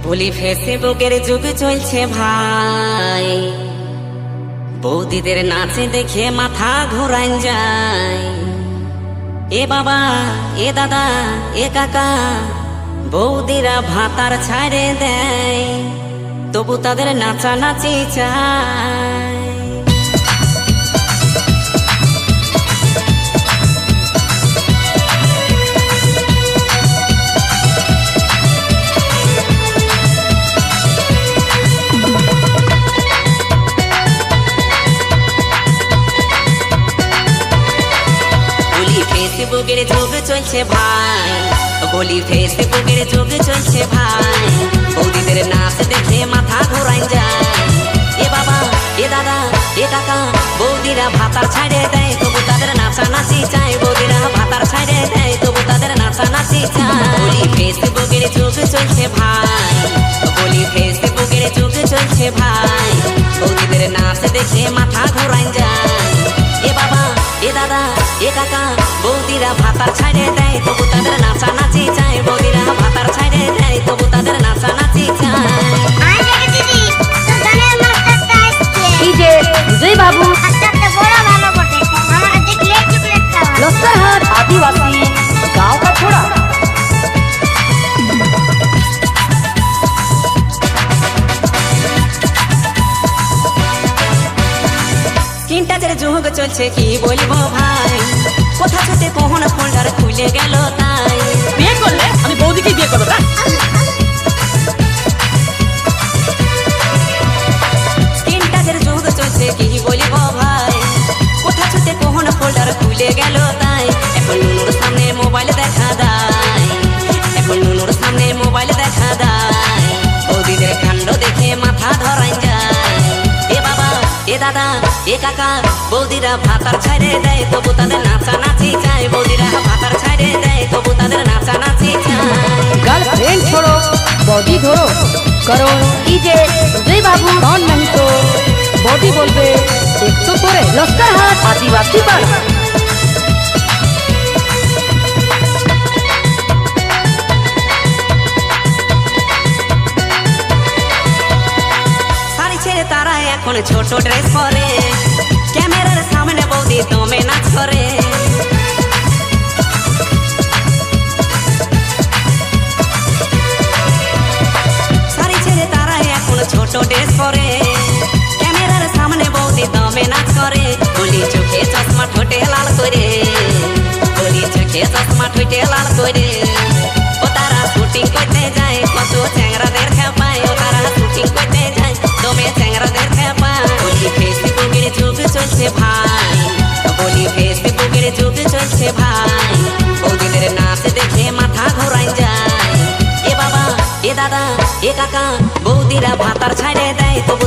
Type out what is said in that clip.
বলি ফেসবুকের যুগ চলছে ভাই, বৌদিদের নাচে দেখে মাথা ঘোরান যায়। এ বাবা, এ দাদা, এ কাকা, বৌদিরা ভাতার ছাড়ে দেয়, তবু তাদের নাচানাচি চায়। ফেসবুকের যুগ চলছে ভাই, বলি ফেসবুকের যুগ চলছে ভাই, বৌদিদের নাচ দেখে মাথা ঘোরান যায়। এ বাবা, এ দাদা, এ কাকা, বৌদিরা ভাতার ছাড়ে দেয়, তবু তাদের নাচানাচি চায়। বৌদিরা ভাতার ছাড়ে দেয়, তবু তাদের নাচানাচি চায়। বলি ফেসবুকের যুগ চলছে ভাই, বলি ফেসবুকের যুগ চলছে ভাই, বৌদিদের নাচ দেখে মাথা ঘোরান যায়। এ বাবা, এ দাদা, এ কাকা, বৌদিরা ভাতার ছাড়ে দেয়, তবু তাদের নাচানাচি চায়। বৌদিরা ভাতার ছাড়ে দেয়, তবু তাদের নাচানাচি চায়। বাবু লস্করহাট आदिवासी गांव का छोड़ा। স্ক্রিন টাচের যুগ চলছে কি বলবো ভাই, কোথা থেকে কোন ফোল্ডার খুলে গেল তাই। বিয়ে করলে আমি বৌদিকে বিয়ে করবো না। স্ক্রিন টাচের যুগ চলছে কি বলবো ভাই, কোথা থেকে কোন ফোল্ডার খুলে গেল তাই। এখন নুনুর সামনে মোবাইল দেখা দেয়, এখন নুনুর সামনে মোবাইল দেখা দেয়, বৌদিদের কাণ্ড দেখে মাথা ধরান যায়। এ বাবা, এ দাদা, এ কাকা, বৌদিরা ভাতার ছাড়ে দেয়, তবু তাদের নাচানাচি চায়। বৌদিরা ভাতার ছাড়ে দেয়, তবু তাদের নাচানাচি চায়। गर्लफ्रेंड छोड़ो बॉडी धरो करो कीजे जय बाबू कौन नहीं तो बॉडी बोलबे एक तो तोरे लस्करहाट आदिवासी पाड़ा। শাড়ি ছেড়ে তারা এখন ছোট ড্রেস পরে, ক্যামেরার সামনে বৌদি দমে নাচ করে। শাড়ি ছেড়ে তারা এখন ছোট ড্রেস পরে, ক্যামেরার সামনে বৌদি দমে নাচ করে। বলি চোখে চশমা ঠোঁটে লাল করে, বলি চোখে চশমা ঠোঁটে লাল করে। ও তারা শুটিং করতে যায়, কত চ্যাংরাদের খেপায়। ও তারা শুটিং করতে যায়, দমে চ্যাংরাদের খেপায়। বলি ফেসবুকের যুগ চলছে ভাই, বলি ফেসবুকের যুগ চলছে ভাই, বৌদিদের নাচ দেখে মাথা ঘোরান যায়। এ বাবা, এ দাদা, এ কাকা, বৌদিরা ভাতার ছাড়ে দেয়, তবু